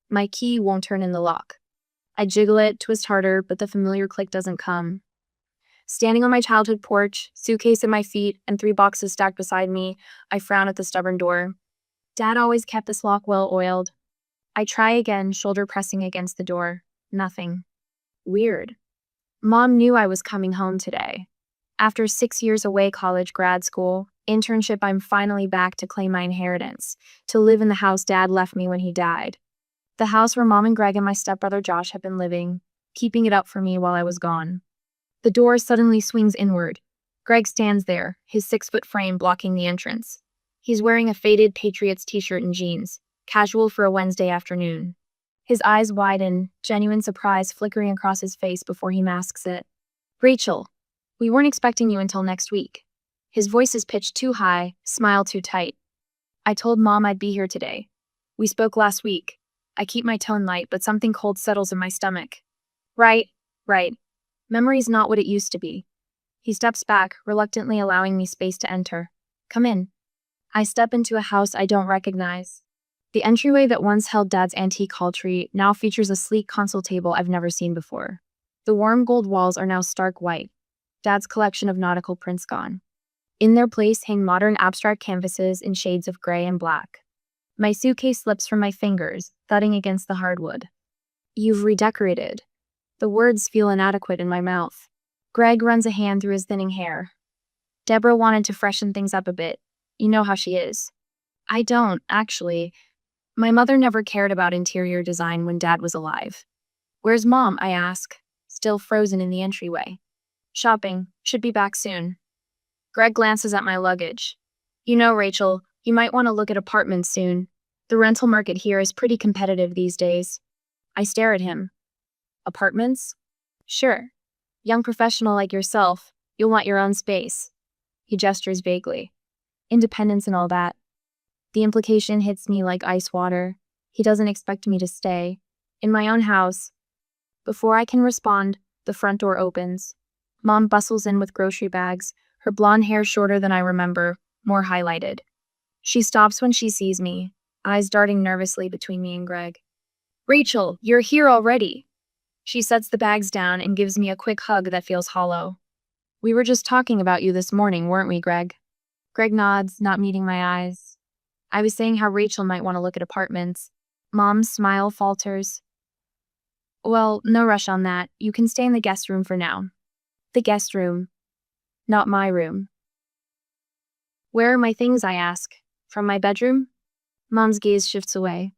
My key won't turn in the lock. I jiggle it, twist harder, but the familiar click doesn't come. Standing on my childhood porch, suitcase at my feet, and 3 boxes stacked beside me, I frown at the stubborn door. Dad always kept this lock well oiled. I try again, shoulder pressing against the door. Nothing. Weird. Mom knew I was coming home today. After 6 years away, college, grad school, internship, I'm finally back to claim my inheritance, to live in the house Dad left me when he died. The house where Mom and Greg and my stepbrother Josh had been living, keeping it up for me while I was gone. The door suddenly swings inward. Greg stands there, his 6-foot frame blocking the entrance. He's wearing a faded Patriots t-shirt and jeans, casual for a Wednesday afternoon. His eyes widen, genuine surprise flickering across his face before he masks it. "Rachel, we weren't expecting you until next week." His voice is pitched too high, smile too tight. "I told Mom I'd be here today. We spoke last week." I keep my tone light, but something cold settles in my stomach. Right. Memory's not what it used to be." He steps back, reluctantly allowing me space to enter. "Come in." I step into a house I don't recognize. The entryway that once held Dad's antique hall tree now features a sleek console table I've never seen before. The warm gold walls are now stark white, Dad's collection of nautical prints gone. In their place hang modern abstract canvases in shades of gray and black. My suitcase slips from my fingers, thudding against the hardwood. "You've redecorated." The words feel inadequate in my mouth. Greg runs a hand through his thinning hair. "Deborah wanted to freshen things up a bit. You know how she is." "I don't, actually. My mother never cared about interior design when Dad was alive." "Where's Mom?" I ask, still frozen in the entryway. "Shopping. Should be back soon." Greg glances at my luggage. "You know, Rachel, you might want to look at apartments soon. The rental market here is pretty competitive these days." I stare at him. "Apartments?" "Sure. Young professional like yourself, you'll want your own space." He gestures vaguely. "Independence and all that." The implication hits me like ice water. He doesn't expect me to stay. In my own house. Before I can respond, the front door opens. Mom bustles in with grocery bags, her blonde hair shorter than I remember, more highlighted. She stops when she sees me, eyes darting nervously between me and Greg. "Rachel, you're here already." She sets the bags down and gives me a quick hug that feels hollow. "We were just talking about you this morning, weren't we, Greg?" Greg nods, not meeting my eyes. "I was saying how Rachel might want to look at apartments." Mom's smile falters. "Well, no rush on that. You can stay in the guest room for now." "The guest room. Not my room." "Where are my things?" I ask. "From my bedroom?" Mom's gaze shifts away.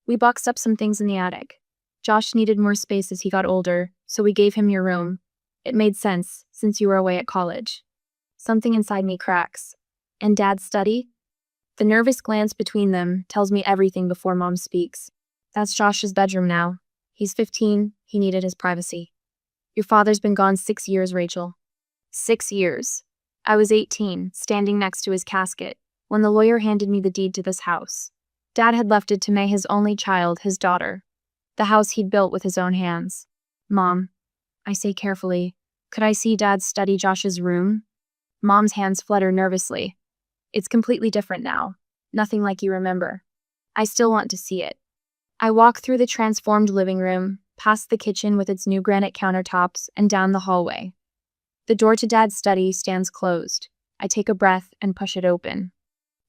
"We boxed up some things in the attic. Josh needed more space as he got older, so we gave him your room. It made sense, since you were away at college." Something inside me cracks. "And Dad's study?" The nervous glance between them tells me everything before Mom speaks. "That's Josh's bedroom now. He's 15, he needed his privacy." "Your father's been gone 6 years, Rachel." 6 years. I was 18, standing next to his casket, when the lawyer handed me the deed to this house. Dad had left it to May, his only child, his daughter. The house he'd built with his own hands. "Mom," I say carefully, "could I see Dad's study, Josh's room?" Mom's hands flutter nervously. "It's completely different now. Nothing like you remember." I still want to see it. I walk through the transformed living room, past the kitchen with its new granite countertops, and down the hallway. The door to Dad's study stands closed. I take a breath and push it open.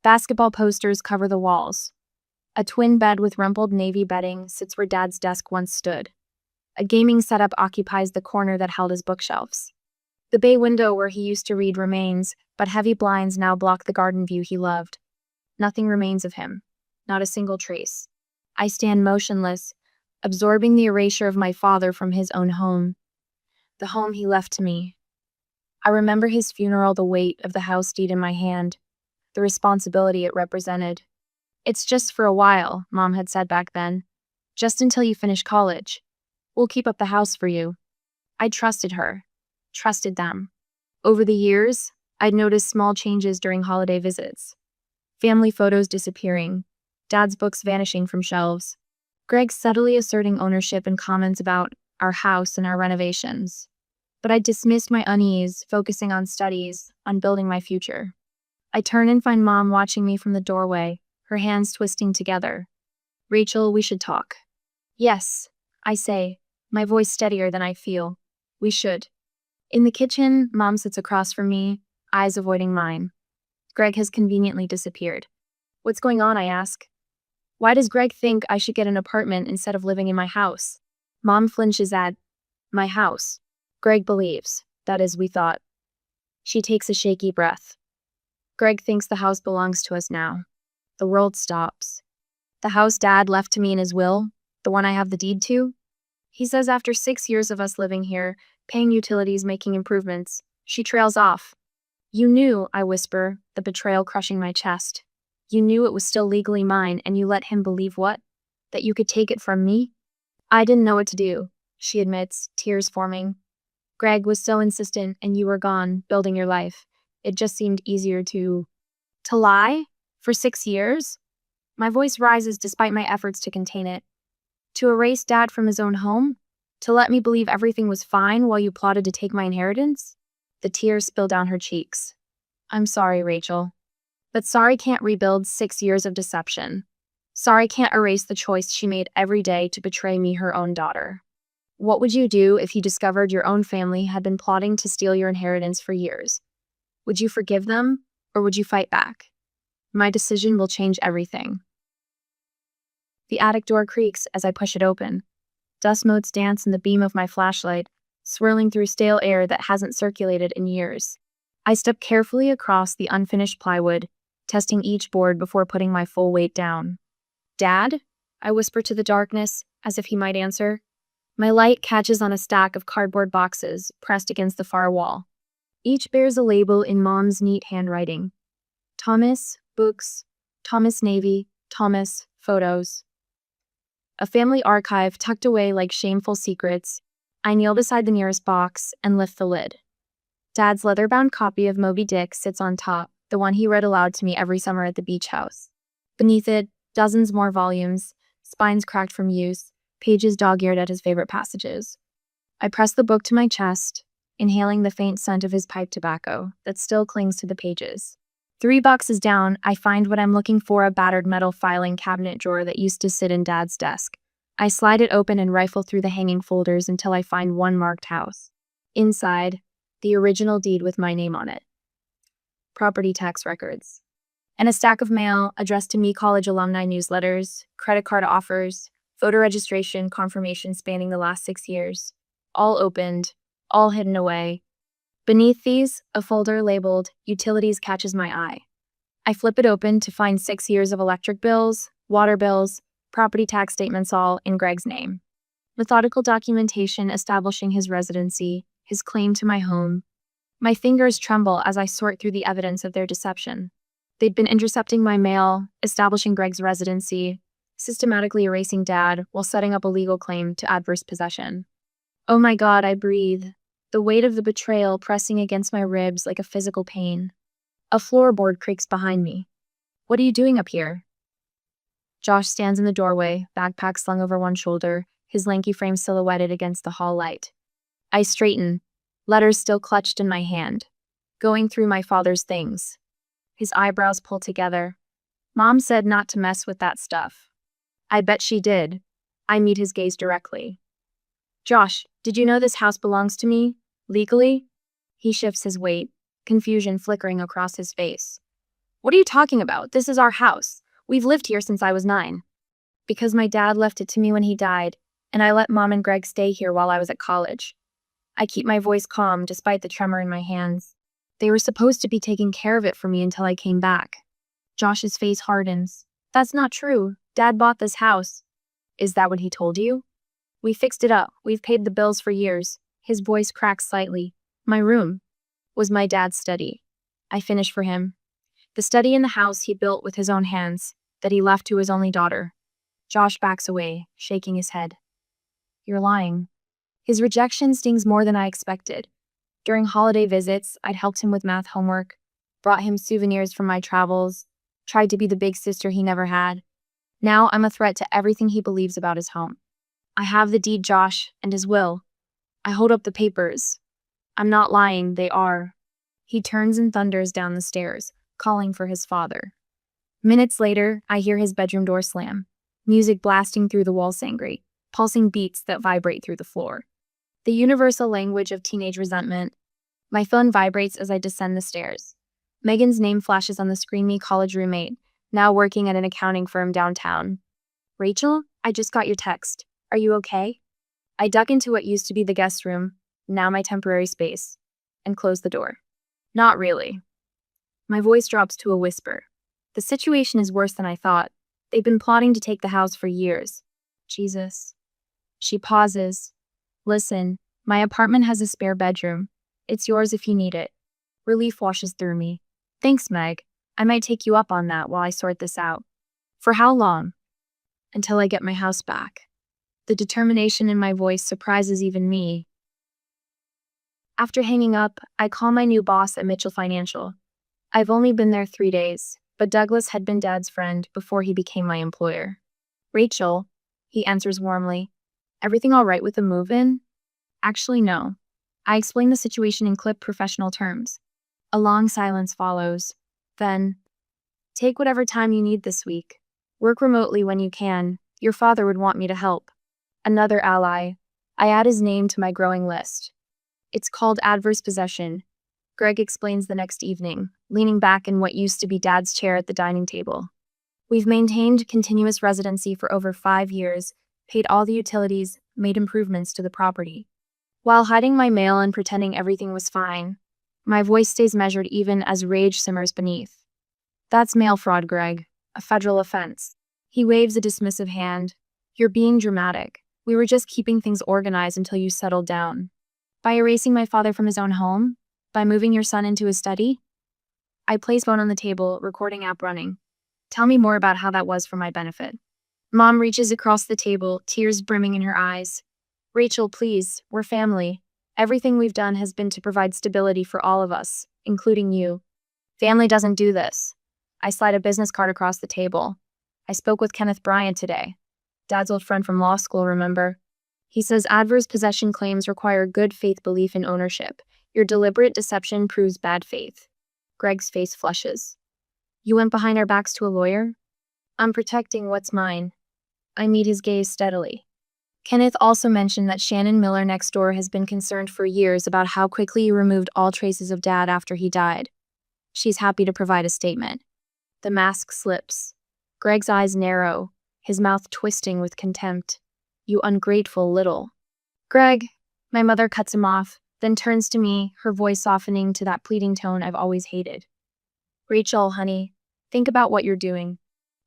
Basketball posters cover the walls. A twin bed with rumpled navy bedding sits where Dad's desk once stood. A gaming setup occupies the corner that held his bookshelves. The bay window where he used to read remains, but heavy blinds now block the garden view he loved. Nothing remains of him. Not a single trace. I stand motionless, absorbing the erasure of my father from his own home. The home he left to me. I remember his funeral, the weight of the house deed in my hand, the responsibility it represented. "It's just for a while," Mom had said back then. "Just until you finish college. We'll keep up the house for you." I trusted her. Trusted them. Over the years, I'd noticed small changes during holiday visits. Family photos disappearing. Dad's books vanishing from shelves. Greg subtly asserting ownership and comments about our house and our renovations. But I dismissed my unease, focusing on studies, on building my future. I turn and find Mom watching me from the doorway, her hands twisting together. "Rachel, we should talk." Yes, I say, my voice steadier than I feel. We should. In the kitchen, Mom sits across from me, eyes avoiding mine. Greg has conveniently disappeared. What's going on, I ask. Why does Greg think I should get an apartment instead of living in my house? Mom flinches at my house. Greg believes, that is, we thought. She takes a shaky breath. Greg thinks the house belongs to us now. The world stops. The house Dad left to me in his will, the one I have the deed to? He says after 6 years of us living here, paying utilities, making improvements, she trails off. You knew, I whisper, the betrayal crushing my chest. You knew it was still legally mine, and you let him believe what? That you could take it from me? I didn't know what to do, she admits, tears forming. Greg was so insistent, and you were gone, building your life. It just seemed easier to lie? For 6 years? My voice rises despite my efforts to contain it. To erase Dad from his own home? To let me believe everything was fine while you plotted to take my inheritance? The tears spill down her cheeks. I'm sorry, Rachel. But sorry can't rebuild 6 years of deception. Sorry can't erase the choice she made every day to betray me, her own daughter. What would you do if you discovered your own family had been plotting to steal your inheritance for years? Would you forgive them, or would you fight back? My decision will change everything. The attic door creaks as I push it open. Dust motes dance in the beam of my flashlight, swirling through stale air that hasn't circulated in years. I step carefully across the unfinished plywood, testing each board before putting my full weight down. Dad? I whisper to the darkness, as if he might answer. My light catches on a stack of cardboard boxes pressed against the far wall. Each bears a label in Mom's neat handwriting. Thomas, books, Thomas Navy, Thomas, photos. A family archive tucked away like shameful secrets. I kneel beside the nearest box and lift the lid. Dad's leather-bound copy of Moby Dick sits on top, the one he read aloud to me every summer at the beach house. Beneath it, dozens more volumes, spines cracked from use, pages dog-eared at his favorite passages. I press the book to my chest, inhaling the faint scent of his pipe tobacco that still clings to the pages. 3 boxes down, I find what I'm looking for, a battered metal filing cabinet drawer that used to sit in Dad's desk. I slide it open and rifle through the hanging folders until I find one marked house. Inside, the original deed with my name on it. Property tax records. And a stack of mail addressed to me, college alumni newsletters, credit card offers, voter registration confirmation spanning the last 6 years. All opened, all hidden away. Beneath these, a folder labeled Utilities catches my eye. I flip it open to find 6 years of electric bills, water bills, property tax statements, all in Greg's name. Methodical documentation establishing his residency, his claim to my home. My fingers tremble as I sort through the evidence of their deception. They'd been intercepting my mail, establishing Greg's residency, systematically erasing Dad while setting up a legal claim to adverse possession. Oh my God, I breathe, the weight of the betrayal pressing against my ribs like a physical pain. A floorboard creaks behind me. What are you doing up here? Josh stands in the doorway, backpack slung over one shoulder, his lanky frame silhouetted against the hall light. I straighten, letters still clutched in my hand, going through my father's things. His eyebrows pull together. Mom said not to mess with that stuff. I bet she did. I meet his gaze directly. Josh, did you know this house belongs to me? Legally? He shifts his weight, confusion flickering across his face. What are you talking about? This is our house. We've lived here since I was 9. Because my dad left it to me when he died, and I let Mom and Greg stay here while I was at college. I keep my voice calm despite the tremor in my hands. They were supposed to be taking care of it for me until I came back. Josh's face hardens. That's not true. Dad bought this house. Is that what he told you? We fixed it up. We've paid the bills for years. His voice cracks slightly. My room was my dad's study. I finish for him. The study in the house he built with his own hands, that he left to his only daughter. Josh backs away, shaking his head. You're lying. His rejection stings more than I expected. During holiday visits, I'd helped him with math homework, brought him souvenirs from my travels, tried to be the big sister he never had. Now I'm a threat to everything he believes about his home. I have the deed, Josh, and his will. I hold up the papers. I'm not lying, they are. He turns and thunders down the stairs, calling for his father. Minutes later, I hear his bedroom door slam, music blasting through the wall sangry. pulsing beats that vibrate through the floor. The universal language of teenage resentment. My phone vibrates as I descend the stairs. Megan's name flashes on the screen. Me college roommate, now working at an accounting firm downtown. Rachel, I just got your text. Are you okay? I duck into what used to be the guest room, now my temporary space, and close the door. Not really. My voice drops to a whisper. The situation is worse than I thought. They've been plotting to take the house for years. Jesus. She pauses. Listen, my apartment has a spare bedroom. It's yours if you need it. Relief washes through me. Thanks, Meg. I might take you up on that while I sort this out. For how long? Until I get my house back. The determination in my voice surprises even me. After hanging up, I call my new boss at Mitchell Financial. I've only been there 3 days, but Douglas had been Dad's friend before he became my employer. Rachel, he answers warmly. Everything all right with the move-in? Actually, no. I explain the situation in clipped professional terms. A long silence follows. Then, take whatever time you need this week. Work remotely when you can. Your father would want me to help. Another ally. I add his name to my growing list. It's called adverse possession. Greg explains the next evening, leaning back in what used to be Dad's chair at the dining table. We've maintained continuous residency for over 5 years, paid all the utilities, made improvements to the property. While hiding my mail and pretending everything was fine, my voice stays measured even as rage simmers beneath. That's mail fraud, Greg. A federal offense. He waves a dismissive hand. You're being dramatic. We were just keeping things organized until you settled down. By erasing my father from his own home? By moving your son into his study? I place phone on the table, recording app running. Tell me more about how that was for my benefit. Mom reaches across the table, tears brimming in her eyes. Rachel, please, we're family. Everything we've done has been to provide stability for all of us, including you. Family doesn't do this. I slide a business card across the table. I spoke with Kenneth Bryant today. Dad's old friend from law school, remember? He says adverse possession claims require good faith belief in ownership. Your deliberate deception proves bad faith. Greg's face flushes. You went behind our backs to a lawyer? I'm protecting what's mine. I meet his gaze steadily. Kenneth also mentioned that Shannon Miller next door has been concerned for years about how quickly you removed all traces of Dad after he died. She's happy to provide a statement. The mask slips. Greg's eyes narrow, his mouth twisting with contempt. You ungrateful little. Greg, my mother cuts him off, then turns to me, her voice softening to that pleading tone I've always hated. Rachel, honey, think about what you're doing.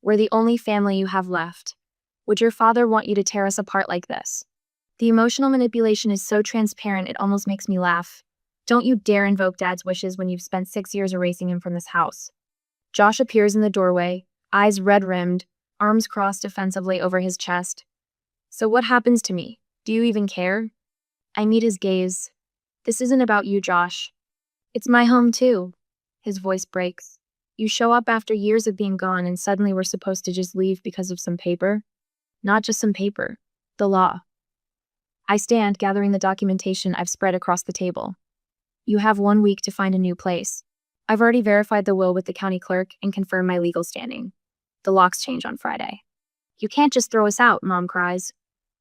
We're the only family you have left. Would your father want you to tear us apart like this? The emotional manipulation is so transparent it almost makes me laugh. Don't you dare invoke Dad's wishes when you've spent 6 years erasing him from this house. Josh appears in the doorway, eyes red-rimmed, arms crossed defensively over his chest. So what happens to me? Do you even care? I meet his gaze. This isn't about you, Josh. It's my home too. His voice breaks. You show up after years of being gone and suddenly we're supposed to just leave because of some paper? Not just some paper. The law. I stand, gathering the documentation I've spread across the table. You have 1 week to find a new place. I've already verified the will with the county clerk and confirmed my legal standing. The locks change on Friday. You can't just throw us out, Mom cries.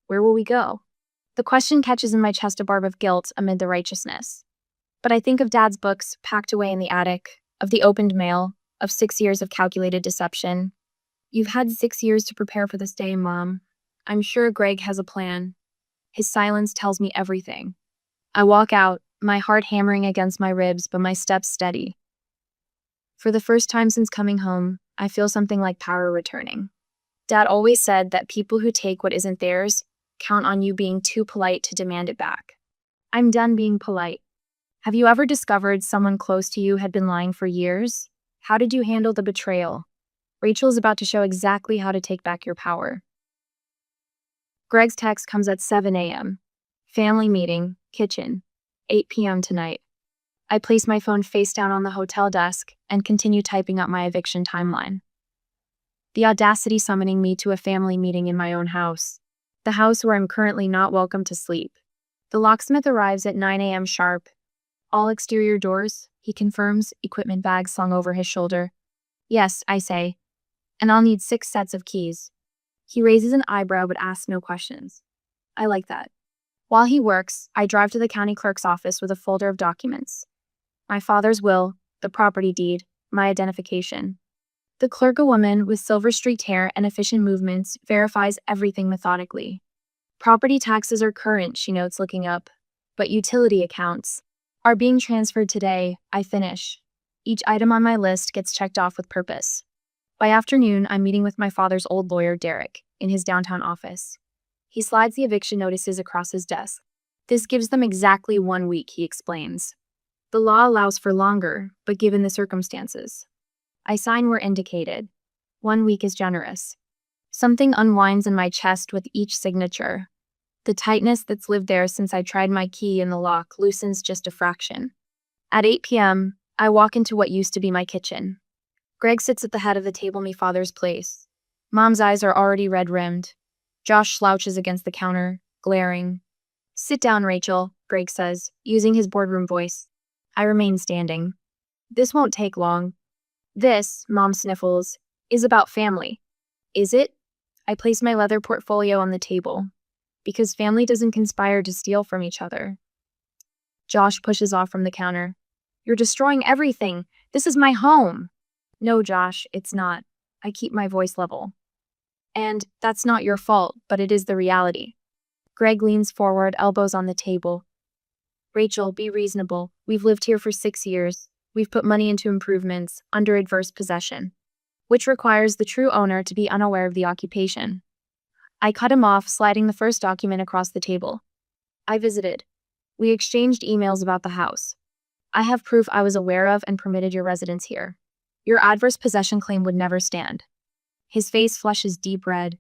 Where will we go? The question catches in my chest a barb of guilt amid the righteousness. But I think of Dad's books packed away in the attic, of the opened mail, of 6 years of calculated deception. You've had 6 years to prepare for this day, Mom. I'm sure Greg has a plan. His silence tells me everything. I walk out, my heart hammering against my ribs, but my steps steady. For the first time since coming home, I feel something like power returning. Dad always said that people who take what isn't theirs count on you being too polite to demand it back. I'm done being polite. Have you ever discovered someone close to you had been lying for years? How did you handle the betrayal? Rachel's about to show exactly how to take back your power. Greg's text comes at 7 a.m. Family meeting, kitchen, 8 p.m. tonight. I place my phone face down on the hotel desk and continue typing up my eviction timeline. The audacity summoning me to a family meeting in my own house. The house where I'm currently not welcome to sleep. The locksmith arrives at 9 a.m. sharp. All exterior doors, he confirms, equipment bag slung over his shoulder. Yes, I say. And I'll need 6 sets of keys. He raises an eyebrow but asks no questions. I like that. While he works, I drive to the county clerk's office with a folder of documents. My father's will, the property deed, my identification. The clerk, a woman with silver-streaked hair and efficient movements, verifies everything methodically. Property taxes are current, she notes, looking up. But utility accounts are being transferred today. I finish. Each item on my list gets checked off with purpose. By afternoon, I'm meeting with my father's old lawyer, Derek, in his downtown office. He slides the eviction notices across his desk. This gives them exactly 1 week, he explains. The law allows for longer, but given the circumstances. I sign where indicated. 1 week is generous. Something unwinds in my chest with each signature. The tightness that's lived there since I tried my key in the lock loosens just a fraction. At 8 p.m., I walk into what used to be my kitchen. Greg sits at the head of the table me father's place. Mom's eyes are already red-rimmed. Josh slouches against the counter, glaring. Sit down, Rachel, Greg says, using his boardroom voice. I remain standing. This won't take long. This, Mom sniffles, is about family. Is it? I place my leather portfolio on the table. Because family doesn't conspire to steal from each other. Josh pushes off from the counter. You're destroying everything. This is my home. No, Josh, it's not. I keep my voice level. And that's not your fault, but it is the reality. Greg leans forward, elbows on the table. Rachel, be reasonable. We've lived here for 6 years. We've put money into improvements, under adverse possession, which requires the true owner to be unaware of the occupation. I cut him off, sliding the first document across the table. I visited. We exchanged emails about the house. I have proof I was aware of and permitted your residence here. Your adverse possession claim would never stand. His face flushes deep red.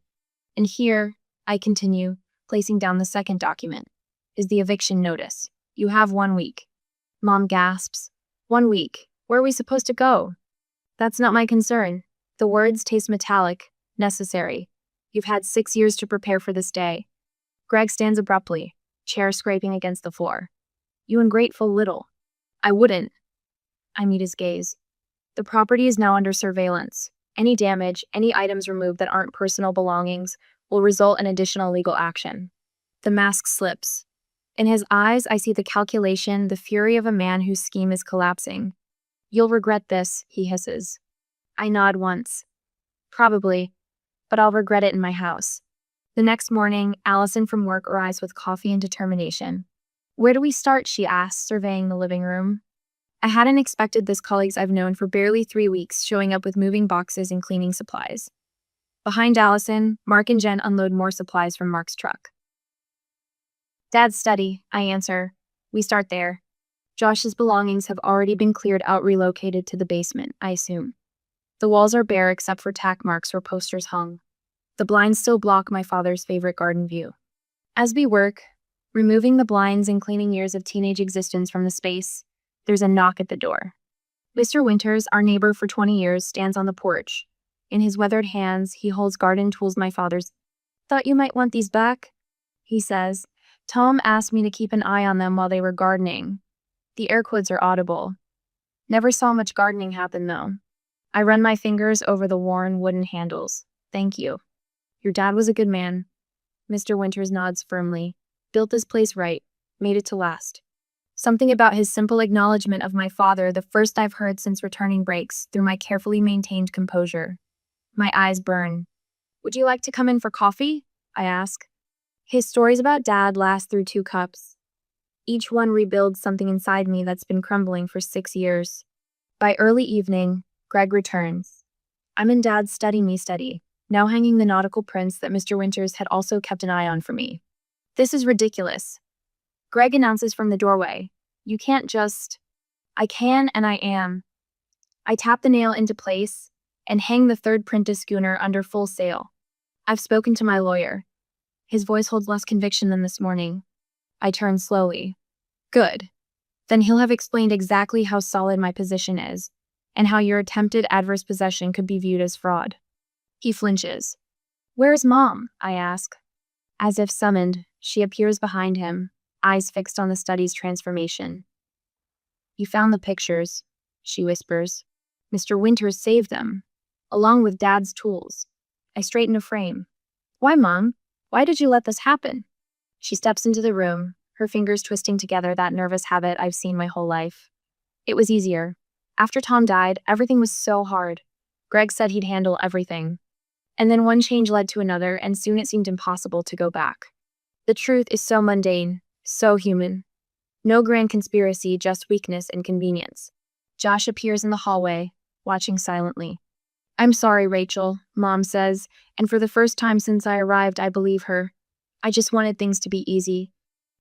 And here, I continue, placing down the second document, is the eviction notice. You have 1 week. Mom gasps. 1 week. Where are we supposed to go? That's not my concern. The words taste metallic, necessary. You've had 6 years to prepare for this day. Greg stands abruptly, chair scraping against the floor. You ungrateful little. I wouldn't. I meet his gaze. The property is now under surveillance. Any damage, any items removed that aren't personal belongings, will result in additional legal action. The mask slips. In his eyes, I see the calculation, the fury of a man whose scheme is collapsing. You'll regret this, he hisses. I nod once. Probably, but I'll regret it in my house. The next morning, Allison from work arrives with coffee and determination. Where do we start, she asks, surveying the living room. I hadn't expected this colleagues I've known for barely 3 weeks showing up with moving boxes and cleaning supplies. Behind Allison, Mark and Jen unload more supplies from Mark's truck. Dad's study, I answer. We start there. Josh's belongings have already been cleared out, relocated to the basement, I assume. The walls are bare except for tack marks where posters hung. The blinds still block my father's favorite garden view. As we work, removing the blinds and cleaning years of teenage existence from the space, there's a knock at the door. Mr. Winters, our neighbor for 20 years, stands on the porch. In his weathered hands, he holds garden tools my father's. Thought you might want these back, he says. Tom asked me to keep an eye on them while they were gardening. The air quotes are audible. Never saw much gardening happen, though. I run my fingers over the worn wooden handles. Thank you. Your dad was a good man. Mr. Winters nods firmly. Built this place right. Made it to last. Something about his simple acknowledgement of my father, the first I've heard since returning, breaks through my carefully maintained composure. My eyes burn. Would you like to come in for coffee? I ask. His stories about Dad last through 2 cups. Each one rebuilds something inside me that's been crumbling for 6 years. By early evening, Greg returns. I'm in Dad's study, now hanging the nautical prints that Mr. Winters had also kept an eye on for me. This is ridiculous. Greg announces from the doorway. You can't just... I can and I am. I tap the nail into place and hang the third print of Schooner under full sail. I've spoken to my lawyer. His voice holds less conviction than this morning. I turn slowly. Good. Then he'll have explained exactly how solid my position is, and how your attempted adverse possession could be viewed as fraud. He flinches. Where's Mom? I ask. As if summoned, she appears behind him, eyes fixed on the study's transformation. You found the pictures, she whispers. Mr. Winters saved them, along with Dad's tools. I straighten a frame. Why, Mom? Why did you let this happen? She steps into the room, her fingers twisting together that nervous habit I've seen my whole life. It was easier. After Tom died, everything was so hard. Greg said he'd handle everything. And then one change led to another, and soon it seemed impossible to go back. The truth is so mundane, so human. No grand conspiracy, just weakness and convenience. Josh appears in the hallway, watching silently. "I'm sorry, Rachel," Mom says, and for the first time since I arrived, I believe her. "I just wanted things to be easy."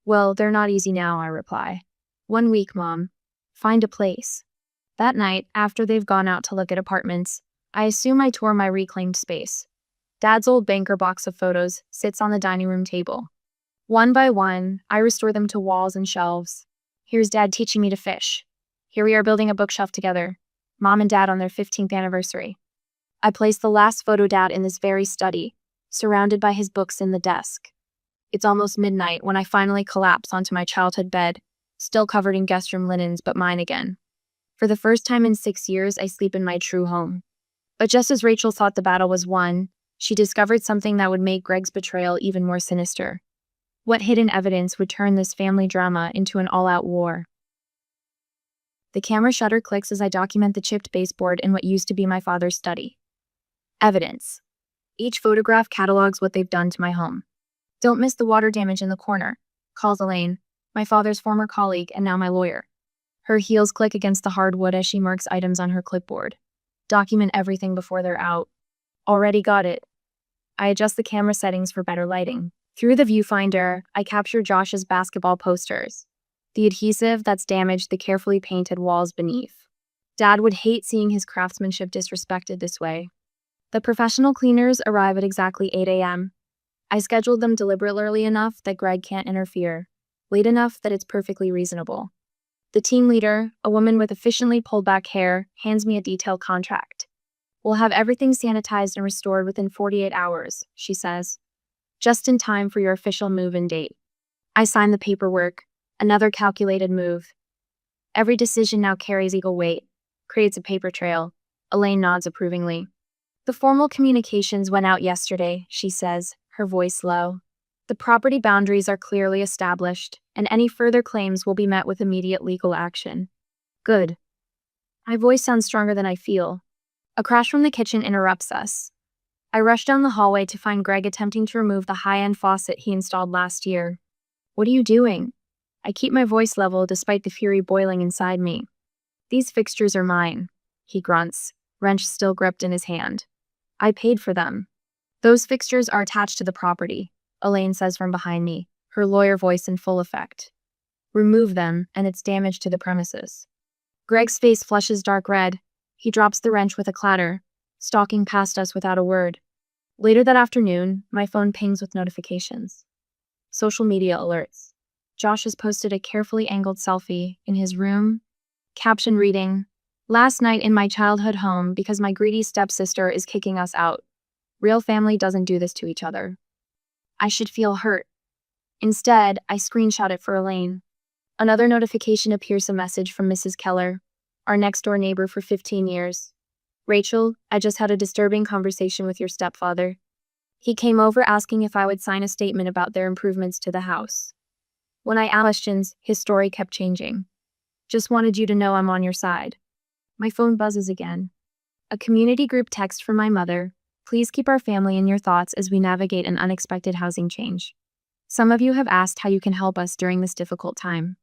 "Well, they're not easy now," I reply. "1 week, Mom. Find a place." That night, after they've gone out to look at apartments, I assume I tour my reclaimed space. Dad's old banker box of photos sits on the dining room table. One by one, I restore them to walls and shelves. Here's Dad teaching me to fish. Here we are building a bookshelf together. Mom and Dad on their 15th anniversary. I place the last photo Dad in this very study, surrounded by his books in the desk. It's almost midnight when I finally collapse onto my childhood bed, still covered in guest room linens, but mine again. For the first time in 6 years, I sleep in my true home. But just as Rachel thought the battle was won, she discovered something that would make Greg's betrayal even more sinister. What hidden evidence would turn this family drama into an all-out war? The camera shutter clicks as I document the chipped baseboard in what used to be my father's study. Evidence. Each photograph catalogs what they've done to my home. "Don't miss the water damage in the corner," calls Elaine, my father's former colleague and now my lawyer. Her heels click against the hardwood as she marks items on her clipboard. "Document everything before they're out." "Already got it." I adjust the camera settings for better lighting. Through the viewfinder, I capture Josh's basketball posters. The adhesive that's damaged the carefully painted walls beneath. Dad would hate seeing his craftsmanship disrespected this way. The professional cleaners arrive at exactly 8 a.m. I scheduled them deliberately early enough that Greg can't interfere, late enough that it's perfectly reasonable. The team leader, a woman with efficiently pulled back hair, hands me a detailed contract. "We'll have everything sanitized and restored within 48 hours, she says. "Just in time for your official move-in date." I sign the paperwork, another calculated move. Every decision now carries equal weight, creates a paper trail. Elaine nods approvingly. "The formal communications went out yesterday," she says, her voice low. "The property boundaries are clearly established, and any further claims will be met with immediate legal action." Good. My voice sounds stronger than I feel. A crash from the kitchen interrupts us. I rush down the hallway to find Greg attempting to remove the high-end faucet he installed last year. "What are you doing?" I keep my voice level despite the fury boiling inside me. "These fixtures are mine," he grunts, wrench still gripped in his hand. "I paid for them." "Those fixtures are attached to the property," Elaine says from behind me, her lawyer voice in full effect. "Remove them, and it's damage to the premises." Greg's face flushes dark red. He drops the wrench with a clatter, stalking past us without a word. Later that afternoon, my phone pings with notifications. Social media alerts. Josh has posted a carefully angled selfie in his room, caption reading, "Last night in my childhood home because my greedy stepsister is kicking us out. Real family doesn't do this to each other." I should feel hurt. Instead, I screenshot it for Elaine. Another notification appears, a message from Mrs. Keller, our next-door neighbor for 15 years. "Rachel, I just had a disturbing conversation with your stepfather. He came over asking if I would sign a statement about their improvements to the house. When I asked questions, his story kept changing. Just wanted you to know I'm on your side." My phone buzzes again. A community group text from my mother. "Please keep our family in your thoughts as we navigate an unexpected housing change. Some of you have asked how you can help us during this difficult time."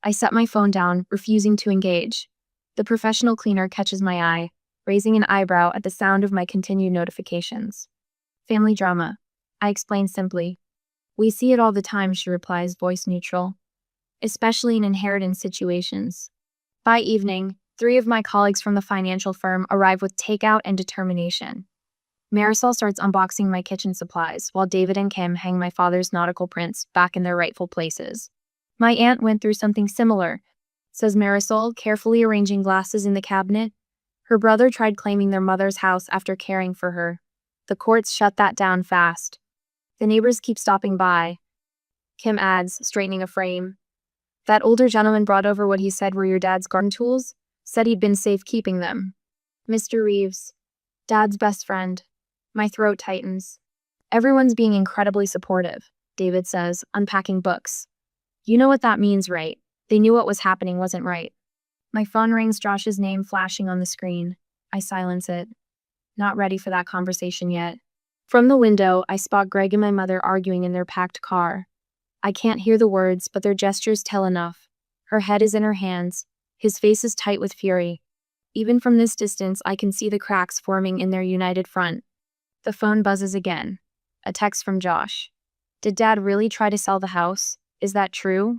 I set my phone down, refusing to engage. The professional cleaner catches my eye, raising an eyebrow at the sound of my continued notifications. "Family drama," I explain simply. "We see it all the time," she replies, voice neutral. "Especially in inheritance situations." By evening, 3 of my colleagues from the financial firm arrive with takeout and determination. Marisol starts unboxing my kitchen supplies, while David and Kim hang my father's nautical prints back in their rightful places. "My aunt went through something similar," says Marisol, carefully arranging glasses in the cabinet. "Her brother tried claiming their mother's house after caring for her. The courts shut that down fast. The neighbors keep stopping by," Kim adds, straightening a frame. "That older gentleman brought over what he said were your dad's garden tools, said he'd been safe keeping them. Mr. Reeves, Dad's best friend." My throat tightens. Everyone's being incredibly supportive. David says, unpacking books. You know what that means, right? They knew what was happening wasn't right. My phone rings, Josh's name flashing on the screen. I silence it. Not ready for that conversation yet. From the window, I spot Greg and my mother arguing in their packed car. I can't hear the words, but their gestures tell enough. Her head is in her hands. His face is tight with fury. Even from this distance, I can see the cracks forming in their united front. The phone buzzes again. A text from Josh. Did Dad really try to sell the house? Is that true?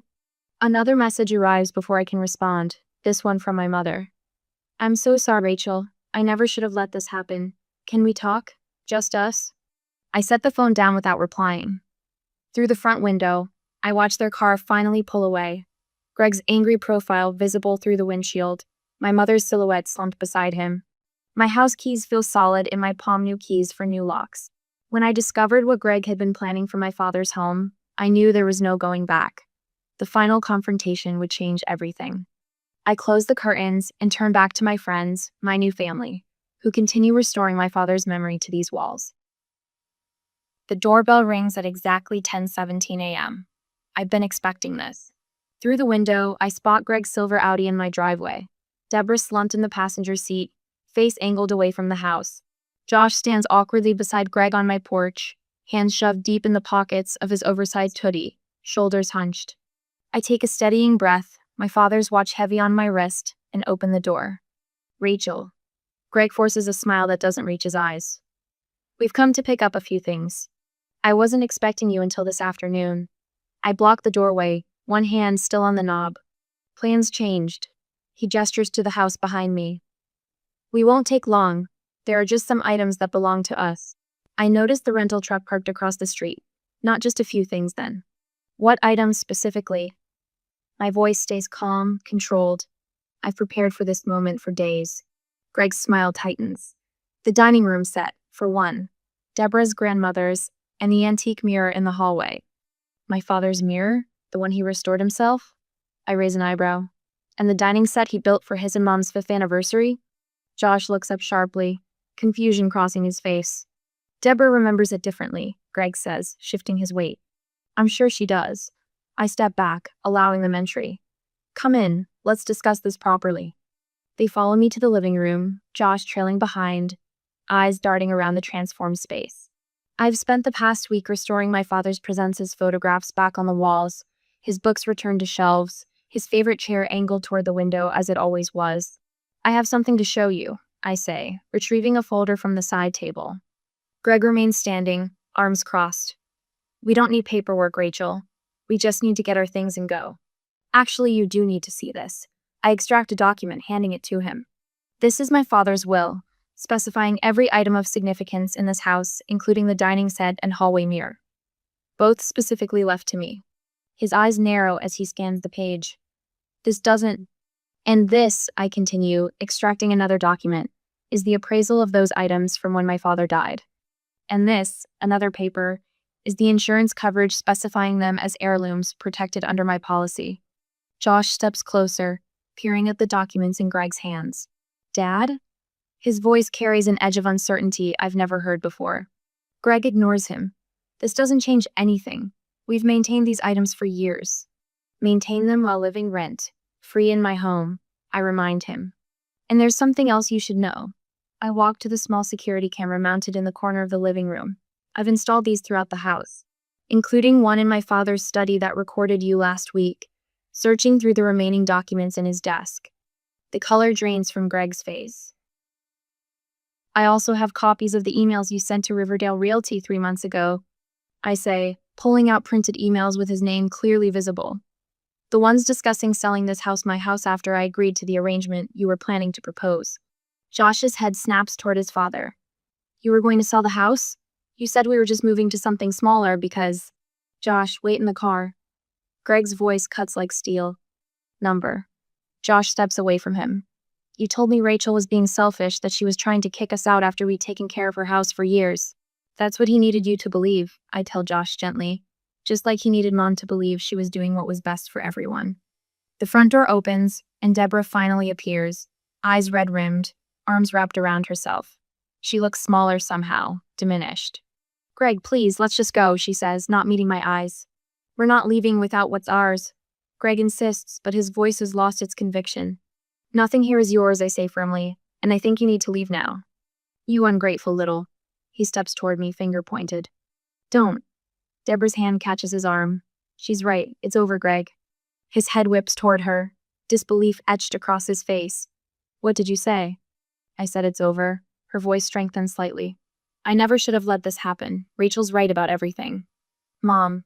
Another message arrives before I can respond. This one from my mother. I'm so sorry, Rachel. I never should have let this happen. Can we talk? Just us? I set the phone down without replying. Through the front window, I watch their car finally pull away. Greg's angry profile visible through the windshield, my mother's silhouette slumped beside him. My house keys feel solid in my palm, new keys for new locks. When I discovered what Greg had been planning for my father's home, I knew there was no going back. The final confrontation would change everything. I closed the curtains and turned back to my friends, my new family, who continue restoring my father's memory to these walls. The doorbell rings at exactly 10:17 a.m. I've been expecting this. Through the window, I spot Greg's silver Audi in my driveway. Deborah slumped in the passenger seat, face angled away from the house. Josh stands awkwardly beside Greg on my porch, hands shoved deep in the pockets of his oversized hoodie, shoulders hunched. I take a steadying breath, my father's watch heavy on my wrist, and open the door. Rachel. Greg forces a smile that doesn't reach his eyes. We've come to pick up a few things. I wasn't expecting you until this afternoon. I block the doorway, one hand still on the knob. Plans changed. He gestures to the house behind me. We won't take long. There are just some items that belong to us. I noticed the rental truck parked across the street. Not just a few things then. What items specifically? My voice stays calm, controlled. I've prepared for this moment for days. Greg's smile tightens. The dining room set, for one. Deborah's grandmother's, and the antique mirror in the hallway. My father's mirror? The one he restored himself? I raise an eyebrow. And the dining set he built for his and Mom's 5th anniversary? Josh looks up sharply, confusion crossing his face. Deborah remembers it differently, Greg says, shifting his weight. I'm sure she does. I step back, allowing them entry. Come in, let's discuss this properly. They follow me to the living room, Josh trailing behind, eyes darting around the transformed space. I've spent the past week restoring my father's presents, photographs back on the walls, his books returned to shelves, his favorite chair angled toward the window as it always was. I have something to show you, I say, retrieving a folder from the side table. Greg remains standing, arms crossed. We don't need paperwork, Rachel. We just need to get our things and go. Actually, you do need to see this. I extract a document, handing it to him. This is my father's will, specifying every item of significance in this house, including the dining set and hallway mirror. Both specifically left to me. His eyes narrow as he scans the page. This doesn't... And this, I continue, extracting another document, is the appraisal of those items from when my father died. And this, another paper, is the insurance coverage specifying them as heirlooms protected under my policy. Josh steps closer, peering at the documents in Greg's hands. Dad? His voice carries an edge of uncertainty I've never heard before. Greg ignores him. This doesn't change anything. We've maintained these items for years. Maintained them while living rent, free in my home, I remind him. And there's something else you should know. I walk to the small security camera mounted in the corner of the living room. I've installed these throughout the house, including one in my father's study that recorded you last week, searching through the remaining documents in his desk. The color drains from Greg's face. I also have copies of the emails you sent to Riverdale Realty 3 months ago, I say, pulling out printed emails with his name clearly visible. The ones discussing selling this house, my house, after I agreed to the arrangement you were planning to propose. Josh's head snaps toward his father. You were going to sell the house? You said we were just moving to something smaller because... Josh, wait in the car. Greg's voice cuts like steel. Number. Josh steps away from him. You told me Rachel was being selfish, that she was trying to kick us out after we'd taken care of her house for years. That's what he needed you to believe, I tell Josh gently, just like he needed Mom to believe she was doing what was best for everyone. The front door opens, and Deborah finally appears, eyes red-rimmed, arms wrapped around herself. She looks smaller somehow, diminished. Greg, please, let's just go, she says, not meeting my eyes. We're not leaving without what's ours. Greg insists, but his voice has lost its conviction. Nothing here is yours, I say firmly, and I think you need to leave now. You ungrateful little. He steps toward me, finger pointed. Don't. Deborah's hand catches his arm. She's right, it's over, Greg. His head whips toward her, disbelief etched across his face. What did you say? I said it's over. Her voice strengthened slightly. I never should have let this happen. Rachel's right about everything. Mom.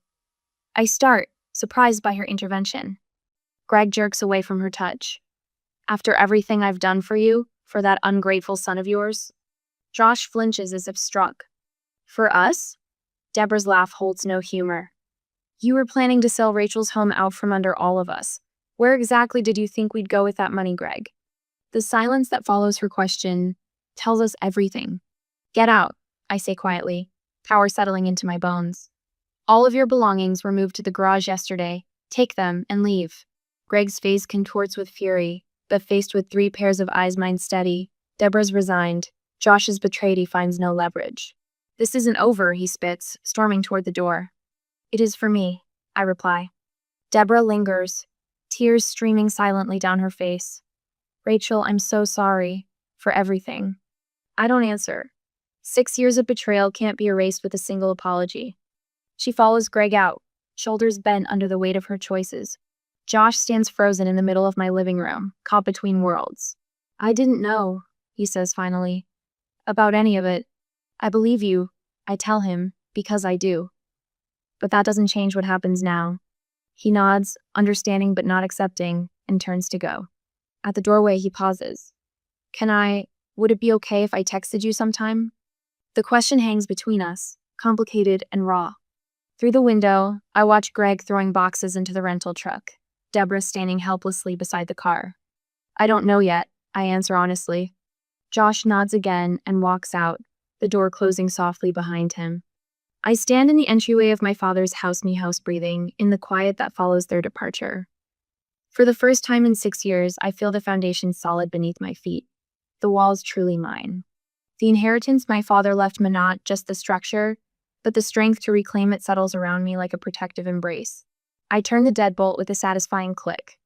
I start, surprised by her intervention. Greg jerks away from her touch. After everything I've done for you, for that ungrateful son of yours? Josh flinches as if struck. For us? Deborah's laugh holds no humor. You were planning to sell Rachel's home out from under all of us. Where exactly did you think we'd go with that money, Greg? The silence that follows her question tells us everything. Get out, I say quietly, power settling into my bones. All of your belongings were moved to the garage yesterday. Take them and leave. Greg's face contorts with fury, but faced with 3 pairs of eyes mind steady. Deborah's resigned. Josh is betrayed, he finds no leverage. This isn't over, he spits, storming toward the door. It is for me, I reply. Deborah lingers, tears streaming silently down her face. Rachel, I'm so sorry for everything. I don't answer. 6 years of betrayal can't be erased with a single apology. She follows Greg out, shoulders bent under the weight of her choices. Josh stands frozen in the middle of my living room, caught between worlds. I didn't know, he says finally, about any of it. I believe you, I tell him, because I do. But that doesn't change what happens now. He nods, understanding but not accepting, and turns to go. At the doorway, he pauses. Would it be okay if I texted you sometime? The question hangs between us, complicated and raw. Through the window, I watch Greg throwing boxes into the rental truck, Deborah standing helplessly beside the car. I don't know yet, I answer honestly. Josh nods again and walks out, the door closing softly behind him. I stand in the entryway of my father's house, me house breathing, in the quiet that follows their departure. For the first time in 6 years, I feel the foundation solid beneath my feet. The walls truly mine. The inheritance my father left me, not just the structure, but the strength to reclaim it settles around me like a protective embrace. I turn the deadbolt with a satisfying click.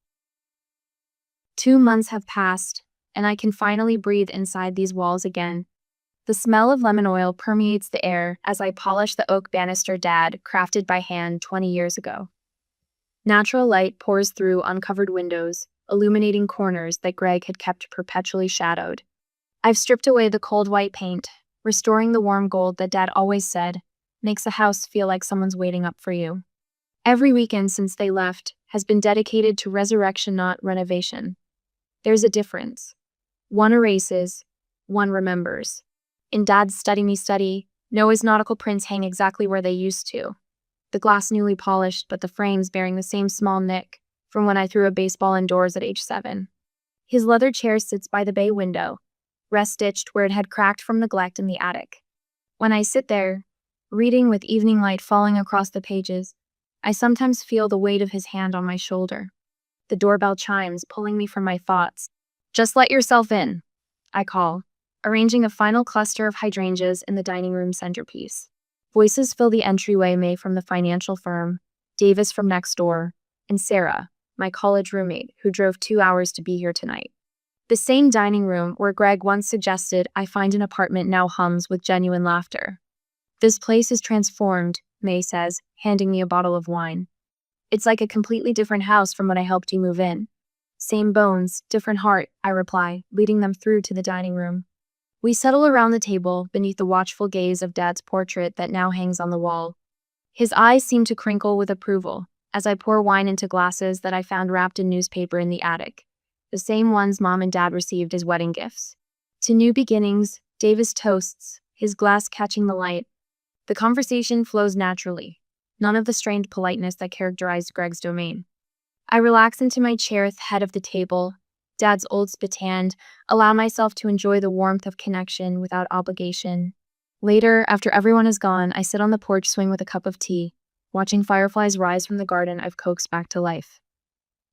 2 months have passed, and I can finally breathe inside these walls again. The smell of lemon oil permeates the air as I polish the oak banister Dad crafted by hand 20 years ago. Natural light pours through uncovered windows, illuminating corners that Greg had kept perpetually shadowed. I've stripped away the cold white paint, restoring the warm gold that Dad always said makes a house feel like someone's waiting up for you. Every weekend since they left has been dedicated to resurrection, not renovation. There's a difference. One erases, one remembers. In Dad's Study Me Study, Noah's nautical prints hang exactly where they used to. The glass newly polished, but the frames bearing the same small nick from when I threw a baseball indoors at age 7. His leather chair sits by the bay window, rest-stitched where it had cracked from neglect in the attic. When I sit there, reading with evening light falling across the pages, I sometimes feel the weight of his hand on my shoulder. The doorbell chimes, pulling me from my thoughts. Just let yourself in, I call, arranging a final cluster of hydrangeas in the dining room centerpiece. Voices fill the entryway, May from the financial firm, Davis from next door, and Sarah, my college roommate, who drove 2 hours to be here tonight. The same dining room where Greg once suggested I find an apartment now hums with genuine laughter. This place is transformed, May says, handing me a bottle of wine. It's like a completely different house from when I helped you move in. Same bones, different heart, I reply, leading them through to the dining room. We settle around the table beneath the watchful gaze of Dad's portrait that now hangs on the wall. His eyes seem to crinkle with approval as I pour wine into glasses that I found wrapped in newspaper in the attic, the same ones Mom and Dad received as wedding gifts. To new beginnings, Davis toasts, his glass catching the light. The conversation flows naturally, none of the strained politeness that characterized Greg's domain. I relax into my chair at the head of the table, Dad's old spitand, allow myself to enjoy the warmth of connection without obligation. Later, after everyone is gone, I sit on the porch swing with a cup of tea, watching fireflies rise from the garden I've coaxed back to life.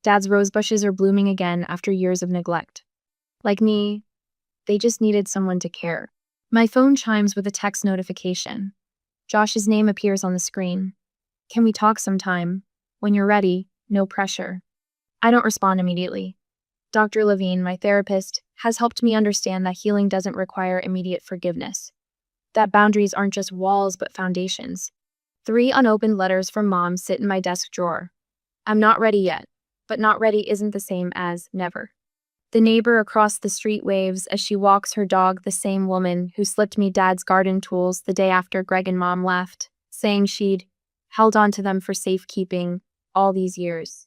Dad's rose bushes are blooming again after years of neglect. Like me, they just needed someone to care. My phone chimes with a text notification. Josh's name appears on the screen. Can we talk sometime? When you're ready, no pressure. I don't respond immediately. Dr. Levine, my therapist, has helped me understand that healing doesn't require immediate forgiveness. That boundaries aren't just walls but foundations. 3 unopened letters from mom sit in my desk drawer. I'm not ready yet, but not ready isn't the same as never. The neighbor across the street waves as she walks her dog, the same woman who slipped me dad's garden tools the day after Greg and mom left, saying she'd held on to them for safekeeping all these years.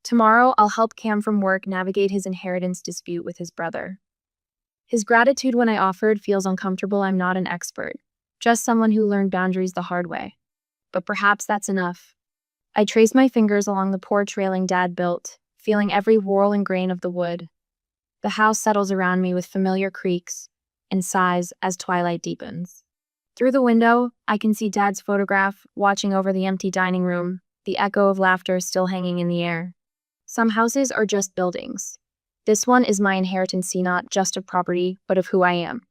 Tomorrow, I'll help Cam from work navigate his inheritance dispute with his brother. His gratitude when I offered feels uncomfortable. I'm not an expert, just someone who learned boundaries the hard way. But perhaps that's enough. I trace my fingers along the porch railing Dad built, feeling every whorl and grain of the wood. The house settles around me with familiar creaks and sighs as twilight deepens. Through the window, I can see Dad's photograph watching over the empty dining room, the echo of laughter still hanging in the air. Some houses are just buildings. This one is my inheritance, not just of property, but of who I am.